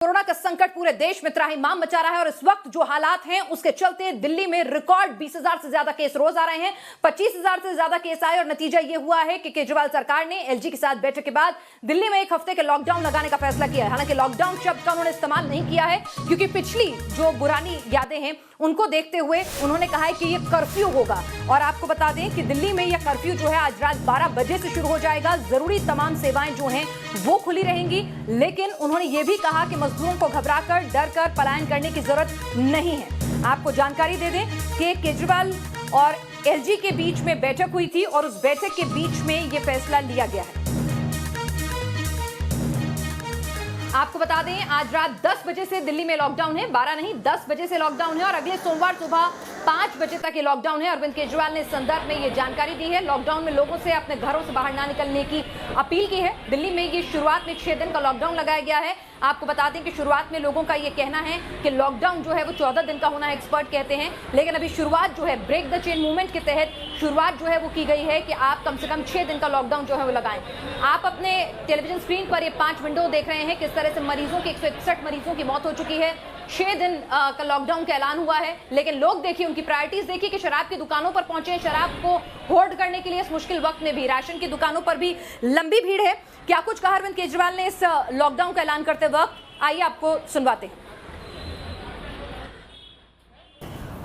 Corona का संकट पूरे देश में त्राहिमाम मचा रहा है और इस वक्त जो हालात हैं उसके चलते दिल्ली में रिकॉर्ड 20,000 से ज्यादा केस रोज आ रहे हैं। 25,000 से ज्यादा केस आए और नतीजा यह हुआ है कि केजरीवाल सरकार ने एलजी के साथ बैठक के बाद दिल्ली में 1 हफ्ते के लॉकडाउन लगाने का फैसला किया है। हालांकि लॉकडाउन शब्द का उन्होंने इस्तेमाल नहीं किया है क्योंकि पिछली जो पुरानी यादें हैं उनको देखते हुए उन्होंने कहा है कि यह कर्फ्यू होगा। और आपको बता दें कि दिल्ली में यह कर्फ्यू जो है आज रात 12 बजे से शुरू हो जाएगा। जरूरी तमाम सेवाएं जो हैं वो खुली रहेंगी, लेकिन उन्होंने यह भी कहा कि मजदूरों को घबराकर डरकर पलायन करने की जरूरत नहीं है। आपको जानकारी दे दें कि केजरीवाल और एलजी के बीच में बैठक हुई थी और उस बैठक के बीच में यह फैसला लिया गया है। आपको बता दें आज रात 10 बजे से दिल्ली में लॉकडाउन है, 12 नहीं 10 बजे से लॉकडाउन है और अगले सोमवार सुबह 5 बजे तक ये लॉकडाउन है। अरविंद केजरीवाल ने इस संदर्भ में ये जानकारी दी है। लॉकडाउन में लोगों से अपने घरों से बाहर ना निकलने की अपील की है। दिल्ली में ये शुरुआत में 6 दिन का लॉकडाउन लगाया गया है। आपको बता दें कि शुरुआत में लोगों का ये कहना है कि लॉकडाउन जो है वो 14 दिन का होना है, एक्सपर्ट कहते हैं, लेकिन अभी शुरुआत जो है ब्रेक द चेन मूवमेंट के तहत शुरुआत जो है वो की गई है कि आप कम से कम 6 दिन का लॉकडाउन जो है वो लगाएं। आप अपने टेलीविजन स्क्रीन पर ये 5 विंडो देख रहे हैं किस तरह से मरीजों की 161 मरीजों की मौत हो चुकी है। 6 दिन का लॉकडाउन का ऐलान हुआ है, लेकिन लोग देखिए उनकी प्रायोरिटीज देखिए कि शराब की दुकानों पर पहुंचे, शराब को होल्ड करने के लिए इस मुश्किल वक्त में भी राशन की दुकानों पर भी लंबी भीड़ है। क्या कुछ कहा अरविंद केजरीवाल ने इस लॉकडाउन का ऐलान करते वक्त, आइए आपको सुनवाते हैं।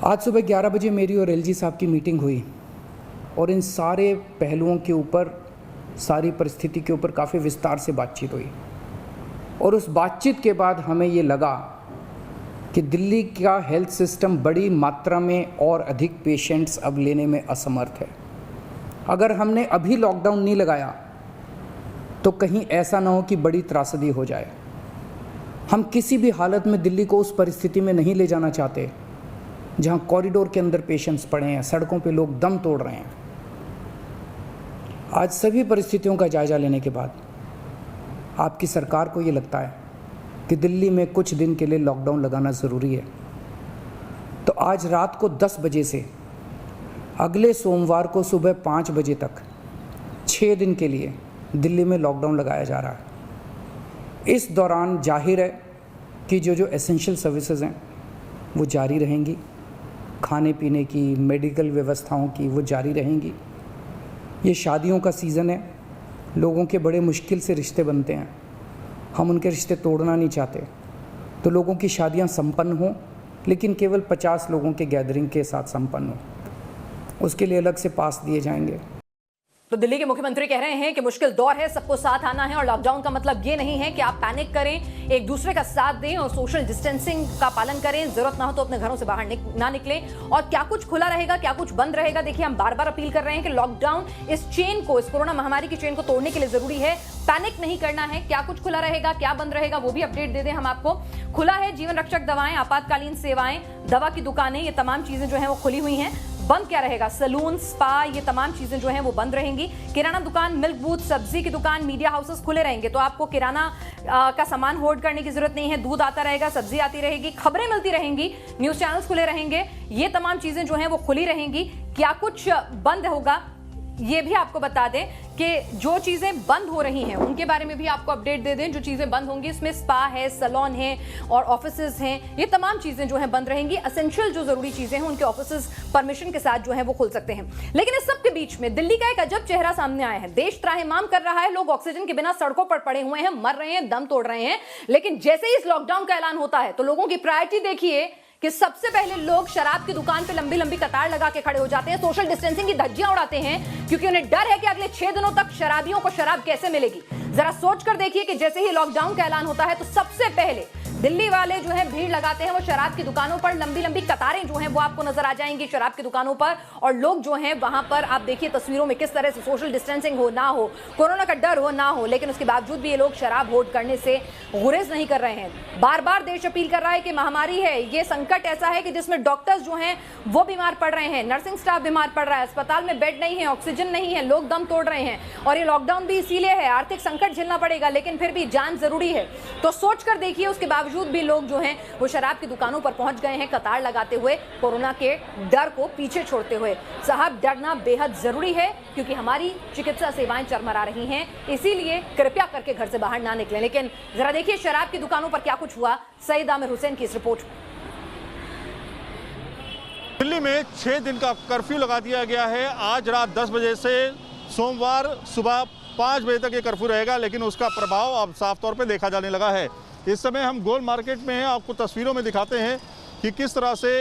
आज सुबह 11 बजे मेरी और एलजी साहब की मीटिंग हुई और इन सारे पहलुओं के ऊपर, सारी परिस्थिति के ऊपर काफ़ी विस्तार से बातचीत हुई और उस बातचीत के बाद हमें ये लगा कि दिल्ली का हेल्थ सिस्टम बड़ी मात्रा में और अधिक पेशेंट्स अब लेने में असमर्थ है। अगर हमने अभी लॉकडाउन नहीं लगाया तो कहीं ऐसा ना हो कि बड़ी त्रासदी हो जाए। हम किसी भी हालत में दिल्ली को उस परिस्थिति में नहीं ले जाना चाहते जहां कॉरिडोर के अंदर पेशेंट्स पड़े हैं, सड़कों पे लोग दम तोड़ रहे हैं। आज सभी परिस्थितियों का जायजा लेने के बाद आपकी सरकार को ये लगता है कि दिल्ली में कुछ दिन के लिए लॉकडाउन लगाना ज़रूरी है, तो आज रात को 10 बजे से अगले सोमवार को सुबह 5 बजे तक 6 दिन के लिए दिल्ली में लॉकडाउन लगाया जा रहा है। इस दौरान जाहिर है कि जो एसेंशियल सर्विसेज हैं वो जारी रहेंगी, खाने पीने की, मेडिकल व्यवस्थाओं की वो जारी रहेंगी। ये शादियों का सीज़न है, लोगों के बड़े मुश्किल से रिश्ते बनते हैं, हम उनके रिश्ते तोड़ना नहीं चाहते, तो लोगों की शादियां संपन्न हों, लेकिन केवल 50 लोगों के गैदरिंग के साथ संपन्न हो। उसके लिए अलग से पास दिए जाएंगे। तो दिल्ली के मुख्यमंत्री कह रहे हैं कि मुश्किल दौर है, सबको साथ आना है और लॉकडाउन का मतलब ये नहीं है कि आप पैनिक करें, एक दूसरे का साथ दें और सोशल डिस्टेंसिंग का पालन करें। जरूरत ना हो तो अपने घरों से बाहर ना निकलें। और क्या कुछ खुला रहेगा, क्या कुछ बंद रहेगा, देखिए हम बार बार अपील कर रहे हैं कि लॉकडाउन इस चेन को, इस कोरोना महामारी की चेन को तोड़ने के लिए जरूरी है। पैनिक नहीं करना है। क्या कुछ खुला रहेगा, क्या बंद रहेगा, वो भी अपडेट दे दें हम आपको। खुला है जीवन रक्षक दवाएं, आपातकालीन सेवाएं, दवा की दुकानें, ये तमाम चीजें जो हैं वो खुली हुई हैं। बंद क्या रहेगा, सैलून, स्पा, ये तमाम चीजें जो हैं वो बंद रहेंगी। किराना दुकान, मिल्क बूथ, सब्जी की दुकान, मीडिया हाउसेस खुले रहेंगे, तो आपको किराना का सामान होल्ड करने की जरूरत नहीं है। दूध आता रहेगा, सब्जी आती रहेगी, खबरें मिलती रहेंगी, न्यूज चैनल्स खुले रहेंगे, ये तमाम चीजें जो हैं वो खुली रहेंगी। क्या कुछ बंद होगा ये भी आपको बता दें कि जो चीजें बंद हो रही हैं उनके बारे में भी आपको अपडेट दे दें। जो चीजें बंद होंगी इसमें स्पा है, सैलून है और ऑफिसेज हैं, ये तमाम चीजें जो हैं बंद रहेंगी। एसेंशियल जो जरूरी चीजें हैं उनके ऑफिसेज परमिशन के साथ जो है वो खुल सकते हैं। लेकिन इस सब के बीच में दिल्ली का एक अजब चेहरा सामने आया है। देश त्राहिमाम कर रहा है, लोग ऑक्सीजन के बिना सड़कों पर पड़े हुए हैं, मर रहे हैं, दम तोड़ रहे हैं, लेकिन जैसे ही इस लॉकडाउन का ऐलान होता है तो लोगों की प्रायोरिटी देखिए कि सबसे पहले लोग शराब की दुकान पे लंबी लंबी कतार लगा के खड़े हो जाते हैं, सोशल डिस्टेंसिंग की धज्जियां उड़ाते हैं, क्योंकि उन्हें डर है कि अगले 6 दिनों तक शराबियों को शराब कैसे मिलेगी। जरा सोचकर देखिए कि जैसे ही लॉकडाउन का ऐलान होता है तो सबसे पहले दिल्ली वाले जो है भीड़ लगाते हैं वो शराब की दुकानों पर। लंबी लंबी कतारें जो हैं वो आपको नजर आ जाएंगी शराब की दुकानों पर, और लोग जो हैं वहां पर आप देखिए तस्वीरों में किस तरह से सोशल डिस्टेंसिंग हो ना हो, कोरोना का डर हो ना हो, लेकिन उसके बावजूद भी ये लोग शराब होल्ड करने से गुरेज नहीं कर रहे हैं। बार बार देश अपील कर रहा है कि महामारी है, ये संकट ऐसा है कि जिसमें डॉक्टर्स जो हैं वो बीमार पड़ रहे हैं, नर्सिंग स्टाफ बीमार पड़ रहा है, अस्पताल में बेड नहीं है, ऑक्सीजन नहीं है, लोग दम तोड़ रहे हैं, और ये लॉकडाउन भी इसीलिए है, आर्थिक संकट झेलना पड़ेगा, लेकिन फिर भी जान जरूरी है। तो सोचकर देखिए उसके बावजूद बावजूद भी लोग जो हैं वो शराब की दुकानों पर पहुंच गए हैं, कतार लगाते हुए, कोरोना के डर को पीछे छोड़ते हुए। साहब, डरना बेहद जरूरी है क्योंकि हमारी चिकित्सा सेवाएं चरमरा रही हैं, इसीलिए कृपया करके घर से बाहर ना निकलें। लेकिन जरा देखिए शराब की दुकानों पर क्या कुछ हुआ, सईद आमिर हुसैन की इस रिपोर्ट। दिल्ली में 6 दिन का कर्फ्यू लगा दिया गया है। आज रात 10 बजे से सोमवार सुबह 5 बजे तक ये कर्फ्यू रहेगा, लेकिन उसका प्रभाव अब साफ तौर पे देखा जाने लगा है। इस समय हम गोल मार्केट में हैं, आपको तस्वीरों में दिखाते हैं कि किस तरह से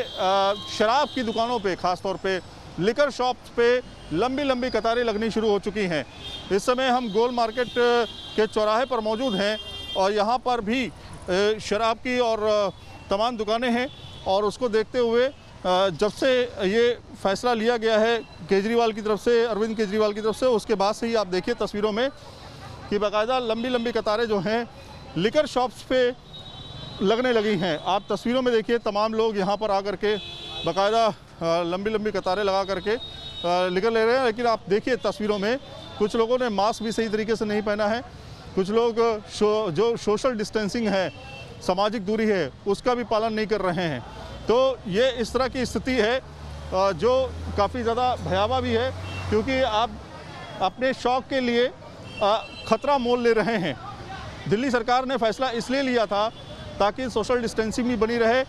शराब की दुकानों पे, ख़ास तौर पे लिकर शॉप्स पे लंबी लंबी कतारें लगनी शुरू हो चुकी हैं। इस समय हम गोल मार्केट के चौराहे पर मौजूद हैं और यहाँ पर भी शराब की और तमाम दुकानें हैं। और उसको देखते हुए जब से ये फैसला लिया गया है केजरीवाल की तरफ से, अरविंद केजरीवाल की तरफ से, उसके बाद से ही आप देखिए तस्वीरों में कि बाकायदा लंबी लंबी कतारें जो हैं लिकर शॉप्स पे लगने लगी हैं। आप तस्वीरों में देखिए तमाम लोग यहाँ पर आकर के बाकायदा लंबी लंबी कतारें लगा करके लिकर ले रहे हैं। लेकिन आप देखिए तस्वीरों में कुछ लोगों ने मास्क भी सही तरीके से नहीं पहना है, कुछ लोग जो सोशल डिस्टेंसिंग है, सामाजिक दूरी है, उसका भी पालन नहीं कर रहे हैं। तो ये इस तरह की स्थिति है जो काफ़ी ज़्यादा भयावह भी है, क्योंकि आप अपने शौक़ के लिए ख़तरा मोल ले रहे हैं। दिल्ली सरकार ने फैसला इसलिए लिया था ताकि सोशल डिस्टेंसिंग भी बनी रहे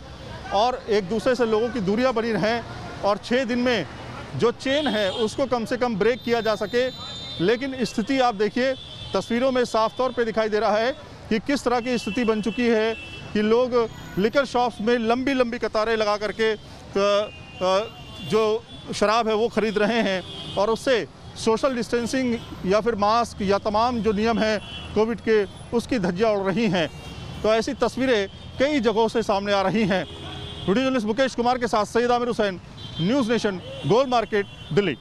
और एक दूसरे से लोगों की दूरियां बनी रहें, और 6 दिन में जो चेन है उसको कम से कम ब्रेक किया जा सके। लेकिन स्थिति आप देखिए तस्वीरों में साफ तौर पे दिखाई दे रहा है कि किस तरह की स्थिति बन चुकी है कि लोग लिकर शॉप्स में लंबी लंबी कतारें लगा करके जो शराब है वो ख़रीद रहे हैं, और उससे सोशल डिस्टेंसिंग या फिर मास्क या तमाम जो नियम हैं कोविड के, उसकी धज्जियां उड़ रही हैं। तो ऐसी तस्वीरें कई जगहों से सामने आ रही हैं। वीडियो जर्नलिस्ट मुकेश कुमार के साथ सईद आमिर हुसैन, न्यूज़ नेशन, गोल मार्केट, दिल्ली।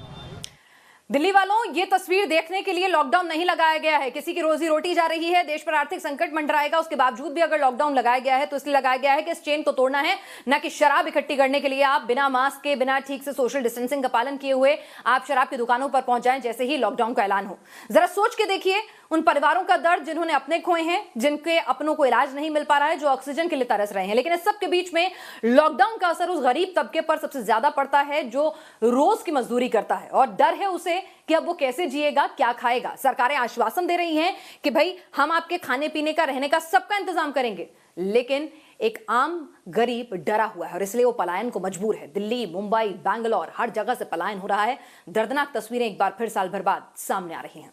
दिल्ली वालों, ये तस्वीर देखने के लिए लॉकडाउन नहीं लगाया गया है। किसी की रोजी रोटी जा रही है, देश पर आर्थिक संकट मंडराएगा, उसके बावजूद भी अगर लॉकडाउन लगाया गया है तो इसलिए लगाया गया है कि इस चेन को तोड़ना है, ना कि शराब इकट्ठी करने के लिए आप बिना मास्क के, बिना ठीक से सोशल डिस्टेंसिंग का पालन किए हुए आप शराब की दुकानों पर पहुंच जाएं जैसे ही लॉकडाउन का ऐलान हो। जरा सोच के देखिए उन परिवारों का दर्द जिन्होंने अपने खोए हैं, जिनके अपनों को इलाज नहीं मिल पा रहा है, जो ऑक्सीजन के लिए तरस रहे हैं। लेकिन इस सब के बीच में लॉकडाउन का असर उस गरीब तबके पर सबसे ज्यादा पड़ता है जो रोज की मजदूरी करता है, और डर है उसे कि अब वो कैसे जिएगा, क्या खाएगा। सरकारें आश्वासन दे रही हैं कि भाई हम आपके खाने पीने का, रहने का सबका इंतजाम करेंगे, लेकिन एक आम गरीब डरा हुआ है और इसलिए वो पलायन को मजबूर है। दिल्ली, मुंबई, बैंगलोर, हर जगह से पलायन हो रहा है। दर्दनाक तस्वीरें एक बार फिर साल भर बाद सामने आ रही हैं।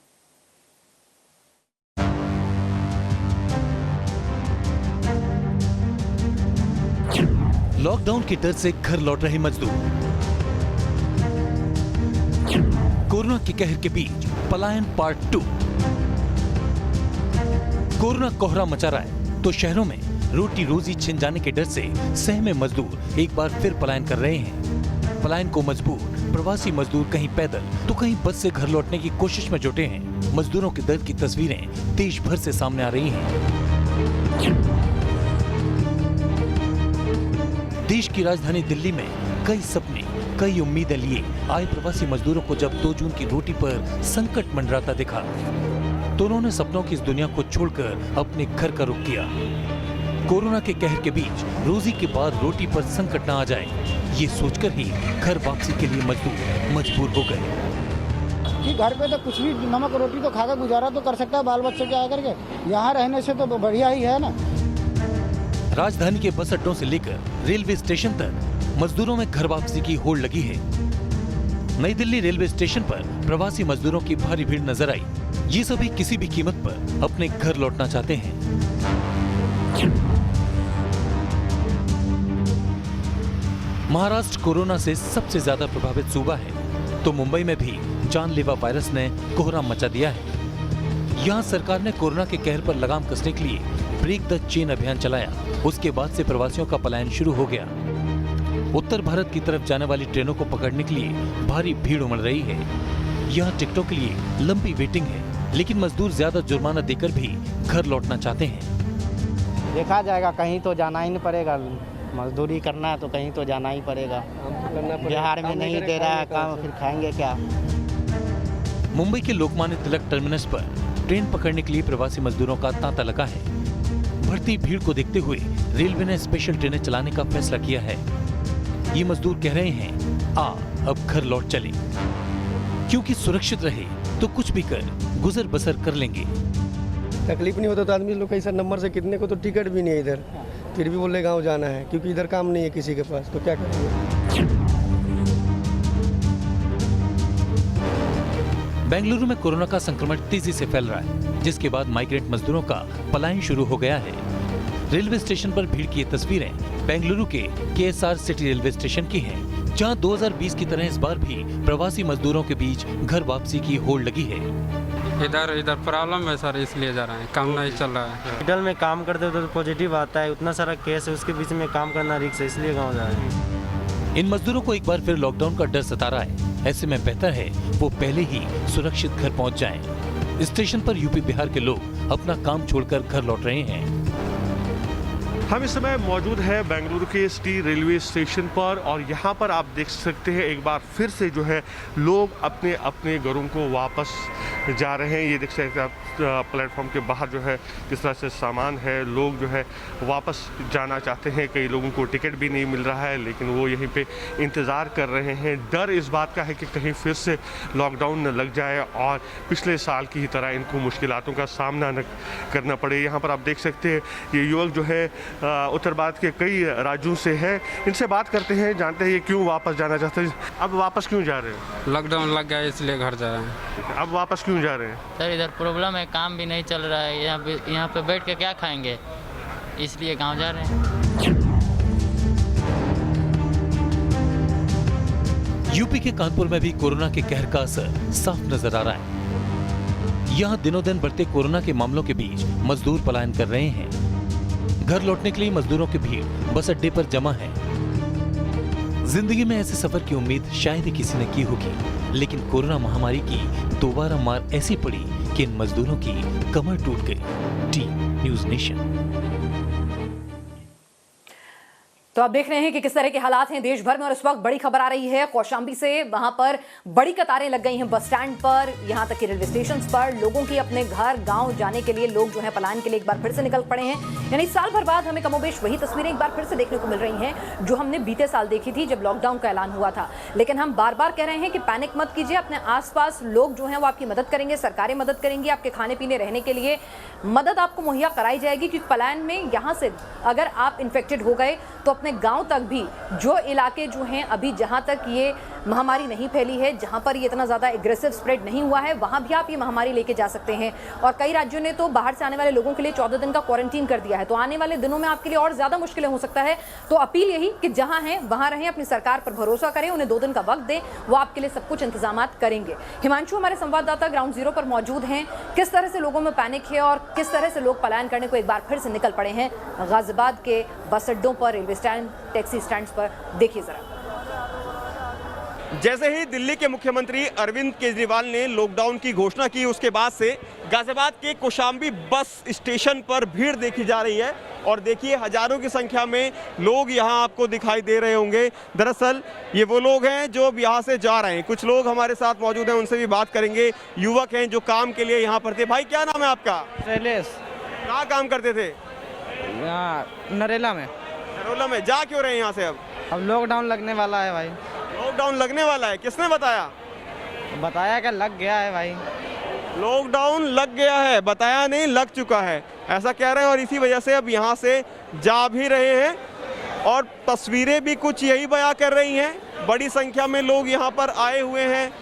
लॉकडाउन के डर से घर लौट रहे मजदूर, कोरोना के कहर के बीच पलायन पार्ट 2। कोरोना कोहरा मचा रहा है तो शहरों में रोटी रोजी छिन जाने के डर से सहमे मजदूर एक बार फिर पलायन कर रहे हैं। पलायन को मजबूर प्रवासी मजदूर कहीं पैदल तो कहीं बस से घर लौटने की कोशिश में जुटे हैं। मजदूरों के दर्द की तस्वीरें देश भर से सामने आ रही हैं। देश की राजधानी दिल्ली में कई सपने, कई उम्मीदें लिए आए प्रवासी मजदूरों को जब 2 जून की रोटी पर संकट मंडराता दिखा तो उन्होंने सपनों की इस दुनिया को छोड़कर अपने घर का रुख किया। कोरोना के कहर के बीच रोजी के बाद रोटी पर संकट न आ जाए, ये सोचकर ही घर वापसी के लिए मजदूर मजबूर हो गए। कि घर पे तो कुछ भी नमक रोटी तो खाकर गुजारा तो कर सकता है बाल बच्चे के आकर के, यहाँ रहने से तो बढ़िया ही है ना। राजधानी के बस अड्डों से लेकर रेलवे स्टेशन तक मजदूरों में घर वापसी की होड़ लगी है। नई दिल्ली रेलवे स्टेशन पर प्रवासी मजदूरों की भारी भीड़ नजर आई। ये सभी किसी भी कीमत पर अपने घर लौटना चाहते हैं। महाराष्ट्र कोरोना से सबसे ज्यादा प्रभावित सूबा है, तो मुंबई में भी जानलेवा वायरस ने कोहराम मचा दिया है। यहाँ सरकार ने कोरोना के कहर पर लगाम कसने के लिए ब्रेक द चेन अभियान चलाया। उसके बाद से प्रवासियों का पलायन शुरू हो गया। उत्तर भारत की तरफ जाने वाली ट्रेनों को पकड़ने के लिए भारी भीड़ उमड़ रही है। यहाँ टिकटों के लिए लंबी वेटिंग है, लेकिन मजदूर ज्यादा जुर्माना देकर भी घर लौटना चाहते हैं। देखा जाएगा, कहीं तो जाना ही नहीं पड़ेगा। मजदूरी करना है तो कहीं तो जाना ही पड़ेगा। बिहार में नहीं दे रहा है काम, फिर खाएंगे क्या। मुंबई के लोकमान्य तिलक टर्मिनस पर ट्रेन पकड़ने के लिए प्रवासी मजदूरों का तांता लगा है। बढ़ती भीड़ को देखते हुए रेलवे ने स्पेशल ट्रेनें चलाने का फैसला किया है। ये मजदूर कह रहे हैं अब घर लौट चले, क्योंकि सुरक्षित रहे तो कुछ भी कर गुजर बसर कर लेंगे। तकलीफ नहीं होता तो आदमी लोग कैसा नंबर से कितने को तो टिकट भी नहीं है इधर, फिर भी बोले गांव जाना है, क्योंकि इधर काम नहीं है किसी के पास, तो क्या करेंगे। बेंगलुरु में कोरोना का संक्रमण तेजी से फैल रहा है, जिसके बाद माइग्रेंट मजदूरों का पलायन शुरू हो गया है। रेलवे स्टेशन पर भीड़ की ये तस्वीरें बेंगलुरु के KSR सिटी रेलवे स्टेशन की हैं, जहां 2020 की तरह इस बार भी प्रवासी मजदूरों के बीच घर वापसी की होड़ लगी है। इधर प्रॉब्लम है सर, इसलिए जा रहे हैं, काम नहीं चल रहा है। हॉस्पिटल में काम करते हो तो पॉजिटिव आता है, उतना सारा केस है, उसके बीच में काम करना रिस्क है, इसलिए गाँव जा रहे हैं। इन मजदूरों को एक बार फिर लॉकडाउन का डर सता रहा है। ऐसे में बेहतर है वो पहले ही सुरक्षित घर पहुंच जाएं। स्टेशन पर यूपी बिहार के लोग अपना काम छोड़कर घर लौट रहे हैं। हम इस समय मौजूद है बेंगलुरु के सिटी रेलवे स्टेशन पर, और यहाँ पर आप देख सकते हैं एक बार फिर से जो है लोग अपने अपने घरों को वापस जा रहे हैं। ये देख सकते हैं आप प्लेटफॉर्म के बाहर जो है किस तरह से सामान है, लोग जो है वापस जाना चाहते हैं। कई लोगों को टिकट भी नहीं मिल रहा है, लेकिन वो यहीं पे इंतज़ार कर रहे हैं। डर इस बात का है कि कहीं फिर से लॉकडाउन न लग जाए और पिछले साल की ही तरह इनको मुश्किलातों का सामना न करना पड़े। यहाँ पर आप देख सकते हैं ये युवक जो है उत्तर भारत के कई राज्यों से है। इनसे बात करते हैं, जानते हैं ये क्यों वापस जाना चाहते हैं। अब वापस क्यों जा रहे हैं? लॉकडाउन लग गया इसलिए घर जा रहे हैं। अब वापस क्यों जा रहे हैं? सर इधर प्रॉब्लम है, काम भी नहीं चल रहा है, यहाँ पे बैठ के क्या खाएंगे, इसलिए गांव जा रहे हैं। यूपी के कानपुर में भी कोरोना के कहर का असर साफ नजर आ रहा है। यहाँ दिनों दिन बढ़ते कोरोना के मामलों के बीच मजदूर पलायन कर रहे हैं। घर लौटने के लिए मजदूरों की भीड़ बस अड्डे पर जमा है। जिंदगी में ऐसे सफर की उम्मीद शायद ही किसी ने की होगी, लेकिन कोरोना महामारी की दोबारा मार ऐसी पड़ी कि इन मजदूरों की कमर टूट गई। T news nation. तो आप देख रहे हैं कि किस तरह के हालात हैं देश भर में, और इस वक्त बड़ी खबर आ रही है कौशांबी से। वहां पर बड़ी कतारें लग गई हैं बस स्टैंड पर, यहां तक कि रेलवे स्टेशन पर। लोगों की अपने घर गांव जाने के लिए लोग जो है पलायन के लिए एक बार फिर से निकल पड़े हैं। यानी साल भर बाद हमें कमोबेश वही तस्वीरें एक बार फिर से देखने को मिल रही हैं जो हमने बीते साल देखी थी जब लॉकडाउन का ऐलान हुआ था। लेकिन हम बार बार कह रहे हैं कि पैनिक मत कीजिए, अपने आसपास लोग जो हैं वो आपकी मदद करेंगे, सरकारें मदद करेंगी, आपके खाने पीने रहने के लिए मदद आपको मुहैया कराई जाएगी। क्योंकि पलायन में यहाँ से अगर आप इन्फेक्टेड हो गए तो अपने गाँव तक भी, जो इलाके जो हैं अभी जहां तक ये महामारी नहीं फैली है, जहां पर ये इतना ज़्यादा एग्रेसिव स्प्रेड नहीं हुआ है, वहां भी आप ये महामारी लेके जा सकते हैं। और कई राज्यों ने तो बाहर से आने वाले लोगों के लिए 14 दिन का क्वारंटीन कर दिया है। तो आने वाले दिनों में आपके लिए और ज़्यादा मुश्किलें हो सकता है। तो अपील यही कि जहां हैं वहां रहें, अपनी सरकार पर भरोसा करें, उन्हें 2 दिन का वक्त दें, वो आपके लिए सब कुछ इंतजाम करेंगे। हिमांशु हमारे संवाददाता ग्राउंड जीरो पर मौजूद हैं। किस तरह से लोगों में पैनिक है और किस तरह से लोग पलायन करने को एक बार फिर से निकल पड़े हैं गाजियाबाद के बस अड्डों पर, रेलवे स्टैंड, टैक्सी स्टैंड्स पर, देखिए जरा। जैसे ही दिल्ली के मुख्यमंत्री अरविंद केजरीवाल ने लॉकडाउन की घोषणा की, उसके बाद से गाजियाबाद के कौशांबी बस स्टेशन पर भीड़ देखी जा रही है। और देखिए हजारों की संख्या में लोग यहाँ आपको दिखाई दे रहे होंगे। दरअसल ये वो लोग हैं जो यहाँ से जा रहे हैं। कुछ लोग हमारे साथ मौजूद हैं, उनसे भी बात करेंगे। युवक हैं जो काम के लिए यहाँ पर थे। भाई क्या नाम है आपका? शैलेश। कहाँ काम करते थे? यहाँ नरेला में। नरोला में। जा क्यों रहे हैं यहाँ से? अब लॉकडाउन लगने वाला है भाई। लॉकडाउन लगने वाला है? किसने बताया? बताया कि लग गया है भाई। लॉकडाउन लग गया है, बताया नहीं, लग चुका है, ऐसा कह रहे हैं। और इसी वजह से अब यहाँ से जा भी रहे हैं। और तस्वीरें भी कुछ यही बयां कर रही हैं। बड़ी संख्या में लोग यहाँ पर आए हुए हैं,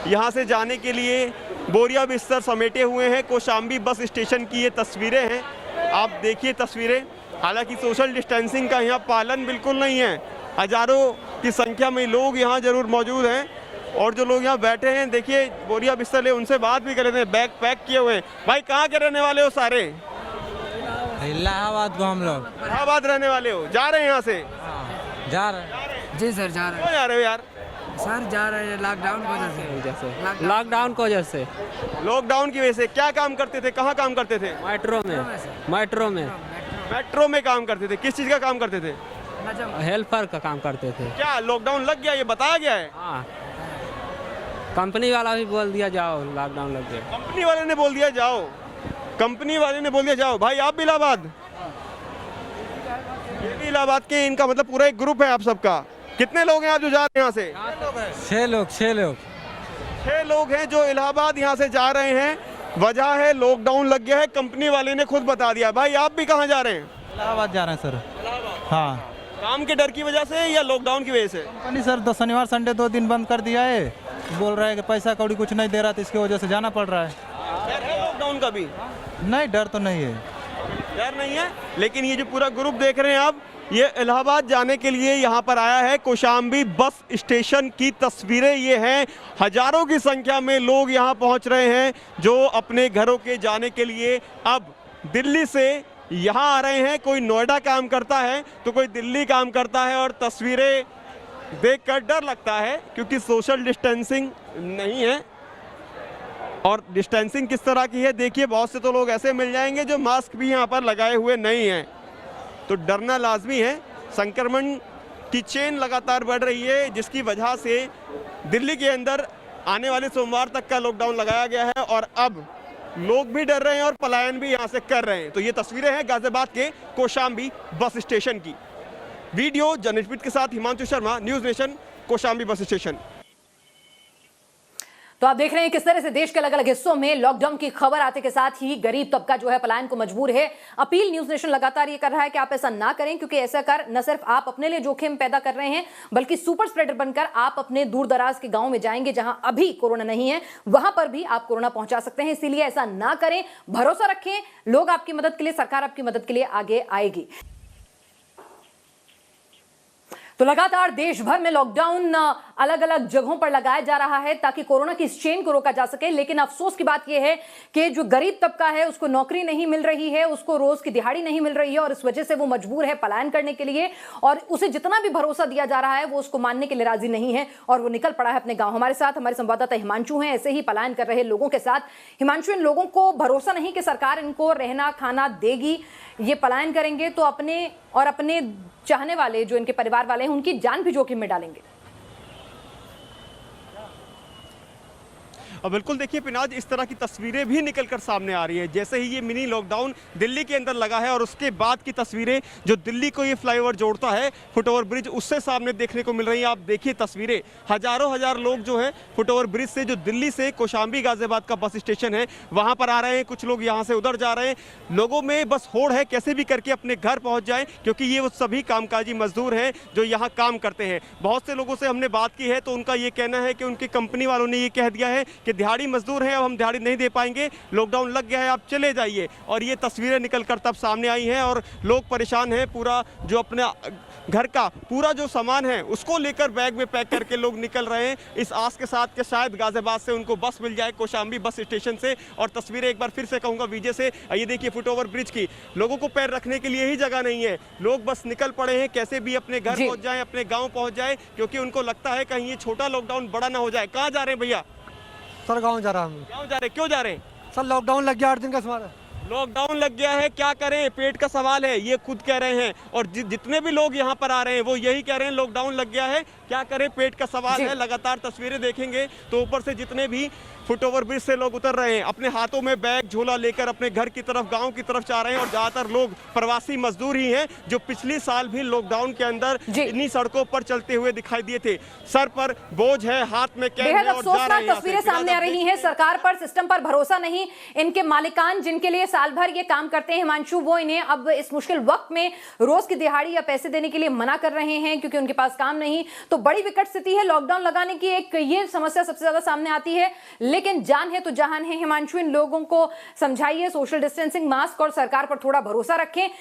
यहाँ से जाने के लिए बोरिया बिस्तर समेटे हुए हैं। कौशांबी बस स्टेशन की ये तस्वीरें हैं, आप देखिए तस्वीरें। हालांकि सोशल डिस्टेंसिंग का यहाँ पालन बिल्कुल नहीं है। हजारों की संख्या में लोग यहाँ जरूर मौजूद हैं। और जो लोग यहाँ बैठे हैं, देखिए बोरिया बिस्तर ले, उनसे बात भी कर लेते हैं। बैग पैक किए हुए हैं। भाई कहाँ के रहने वाले हो सारे? इलाहाबाद को हम लोग। इलाहाबाद रहने वाले हो? जा रहे हैं यहाँ से? जा रहे हैं जी सर, जा रहे क्यों जा रहे हो यार? सर जा रहे हैं लॉकडाउन की वजह से। लॉकडाउन की वजह से। लॉकडाउन की वजह से। क्या काम करते थे, कहाँ काम करते थे? मेट्रो में। मेट्रो में। मेट्रो में काम करते थे। किस चीज़ का काम करते थे? हेल्पर का काम करते थे। क्या लॉकडाउन लग गया, ये बताया गया है? हाँ, कंपनी वाला भी बोल दिया जाओ लॉकडाउन लग गया। कंपनी वाले ने बोल दिया जाओ? कंपनी वाले ने बोल दिया जाओ। भाई आप भी इलाहाबाद? ये भी इलाहाबाद के, इनका मतलब पूरा एक ग्रुप है आप सबका। कितने लोग हैं आप जो जा रहे हैं यहाँ से? 6 लोग हैं जो इलाहाबाद यहाँ से जा रहे हैं। वजह है लॉकडाउन लग गया है, कंपनी वाले ने खुद बता दिया। भाई आप भी कहाँ जा रहे हैं? इलाहाबाद जा रहे हैं सर। हाँ, काम के डर की वजह से या लॉकडाउन की वजह से? कंपनी सर तो शनिवार संडे 2 दिन बंद कर दिया है, बोल रहा है कि पैसा कौड़ी कुछ नहीं दे रहा, तो इसकी वजह से जाना पड़ रहा है। डर है लॉकडाउन का भी? नहीं, डर तो नहीं है। डर नहीं है, लेकिन ये जो पूरा ग्रुप देख रहे हैं आप, ये इलाहाबाद जाने के लिए यहाँ पर आया है। कौशाम्बी बस स्टेशन की तस्वीरें ये हैं। हजारों की संख्या में लोग यहाँ पहुँच रहे हैं जो अपने घरों के जाने के लिए अब दिल्ली से यहाँ आ रहे हैं। कोई नोएडा काम करता है तो कोई दिल्ली काम करता है, और तस्वीरें देखकर डर लगता है क्योंकि सोशल डिस्टेंसिंग नहीं है। और डिस्टेंसिंग किस तरह की है देखिए, बहुत से तो लोग ऐसे मिल जाएंगे जो मास्क भी यहाँ पर लगाए हुए नहीं हैं, तो डरना लाजमी है। संक्रमण की चेन लगातार बढ़ रही है, जिसकी वजह से दिल्ली के अंदर आने वाले सोमवार तक का लॉकडाउन लगाया गया है, और अब लोग भी डर रहे हैं और पलायन भी यहाँ से कर रहे हैं। तो ये तस्वीरें हैं गाजियाबाद के कौशाम्बी बस स्टेशन की। वीडियो जर्नलिस्ट के साथ Himanshu Sharma, news nation, Kaushambi bus station. तो आप देख रहे हैं किस तरह से देश के अलग अलग हिस्सों में लॉकडाउन की खबर आते के साथ ही गरीब तबका जो है पलायन को मजबूर है। अपील न्यूज़ नेशन लगातार ये कर रहा है कि आप ऐसा ना करें, क्योंकि ऐसा कर न सिर्फ आप अपने लिए जोखिम पैदा कर रहे हैं, बल्कि सुपर स्प्रेडर बनकर आप अपने दूर दराज के गांव में जाएंगे जहां अभी कोरोना नहीं है, वहां पर भी आप कोरोना पहुंचा सकते हैं। इसीलिए ऐसा ना करें, भरोसा रखें, लोग आपकी मदद के लिए, सरकार आपकी मदद के लिए आगे आएगी। तो लगातार देश भर में लॉकडाउन अलग अलग जगहों पर लगाया जा रहा है ताकि कोरोना की इस चेन को रोका जा सके। लेकिन अफसोस की बात यह है कि जो गरीब तबका है उसको नौकरी नहीं मिल रही है, उसको रोज की दिहाड़ी नहीं मिल रही है, और इस वजह से वो मजबूर है पलायन करने के लिए, और उसे जितना भी भरोसा दिया जा रहा है वो उसको मानने के लिए राजी नहीं है, और वो निकल पड़ा है अपने गांव। हमारे साथ हमारे संवाददाता हिमांशु हैं, ऐसे ही पलायन कर रहे लोगों के साथ। हिमांशु, इन लोगों को भरोसा नहीं कि सरकार इनको रहना खाना देगी, ये पलायन करेंगे तो अपने और अपने चाहने वाले जो इनके परिवार वाले हैं उनकी जान भी जोखिम में डालेंगे। और बिल्कुल देखिए पिनाज, इस तरह की तस्वीरें भी निकलकर सामने आ रही है। जैसे ही ये मिनी लॉकडाउन दिल्ली के अंदर लगा है और उसके बाद की तस्वीरें जो दिल्ली को ये फ्लाईओवर जोड़ता है, फुटओवर ब्रिज, उससे सामने देखने को मिल रही हैं। आप देखिए तस्वीरें, हजारों हजार लोग जो हैं फुटओवर ब्रिज से, जो दिल्ली से कौशाम्बी गाजियाबाद का बस स्टेशन है वहाँ पर आ रहे हैं। कुछ लोग यहाँ से उधर जा रहे हैं। लोगों में बस होड़ है कैसे भी करके अपने घर पहुँच जाए, क्योंकि ये वो सभी कामकाजी मजदूर हैं जो यहाँ काम करते हैं। बहुत से लोगों से हमने बात की है तो उनका ये कहना है कि उनकी कंपनी वालों ने ये कह दिया है कि दिहाड़ी मजदूर हैं, अब हम दिहाड़ी नहीं दे पाएंगे, लॉकडाउन लग गया है, आप चले जाइए। और ये तस्वीरें निकलकर तब सामने आई हैं और लोग परेशान हैं। पूरा जो अपना घर का पूरा जो सामान है उसको लेकर बैग में पैक करके लोग निकल रहे हैं, इस आस के साथ कि शायद गाजियाबाद से उनको बस मिल जाए कौशाम्बी बस स्टेशन से। और तस्वीरें एक बार फिर से कहूँगा विजय से, ये देखिए फुटओवर ब्रिज की, लोगों को पैर रखने के लिए ही जगह नहीं है। लोग बस निकल पड़े हैं कैसे भी अपने घर पहुँच जाएं, अपने गाँव पहुँच जाए, क्योंकि उनको लगता है कहीं ये छोटा लॉकडाउन बड़ा ना हो जाए। कहाँ जा रहे हैं भैया? सर गाँव जा रहा हूँ। गाँव जा रहे? क्यों जा रहे हैं? सर लॉकडाउन लग गया, 8 दिन का सवाल है। लॉकडाउन लग गया है, क्या करें, पेट का सवाल है, ये खुद कह रहे हैं। और जितने भी लोग यहाँ पर आ रहे हैं वो यही कह रहे हैं, लॉकडाउन लग गया है, क्या करें, पेट का सवाल है। लगातार तस्वीरें देखेंगे तो ऊपर से जितने भी फुटओवर ब्रिज से लोग उतर रहे हैं, अपने हाथों में बैग झोला लेकर अपने घर की तरफ, गांव की तरफ जा रहे हैं। और ज़्यादातर लोग प्रवासी मजदूर ही हैं जो पिछले साल भी लॉकडाउन के अंदर इन्हीं सड़कों पर चलते हुए दिखाई दिए थे। सर पर बोझ है, हाथ में कैन है और जा रहे हैं। तस्वीरें सामने आ रही हैं, सरकार पर, सिस्टम पर भरोसा नहीं। इनके मालिकान जिनके लिए साल भर ये काम करते हैं हिमांशु, वो इन्हें अब इस मुश्किल वक्त में रोज की दिहाड़ी या पैसे देने के लिए मना कर रहे हैं क्योंकि उनके पास काम नहीं। तो बड़ी विकट स्थिति है लॉकडाउन लगाने की, एक ये समस्या सबसे ज्यादा सामने आती है। लेकिन जान है तो जहान है। हिमांशु, इन लोगों को समझाइए, सोशल डिस्टेंसिंग, मास्क और सरकार पर थोड़ा भरोसा रखें।